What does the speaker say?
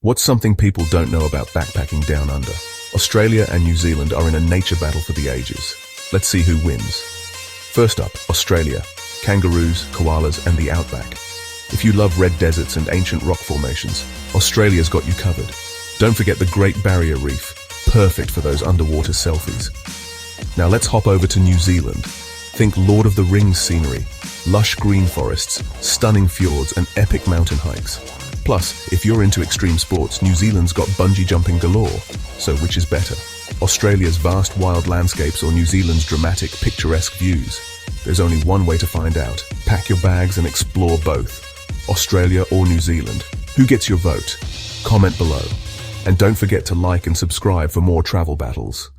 What's something people don't know about backpacking down under? Australia and New Zealand are in a nature battle for the ages. Let's see who wins. First up, Australia. Kangaroos, koalas, and the outback. If you love red deserts and ancient rock formations, Australia's got you covered. Don't forget the Great Barrier Reef, perfect for those underwater selfies. Now let's hop over to New Zealand. Think Lord of the Rings scenery, lush green forests, stunning fjords, and epic mountain hikes. Plus, if you're into extreme sports, New Zealand's got bungee jumping galore. So which is better? Australia's vast wild landscapes or New Zealand's dramatic, picturesque views? There's only one way to find out. Pack your bags and explore both. Australia or New Zealand? Who gets your vote? Comment below. And don't forget to like and subscribe for more travel battles.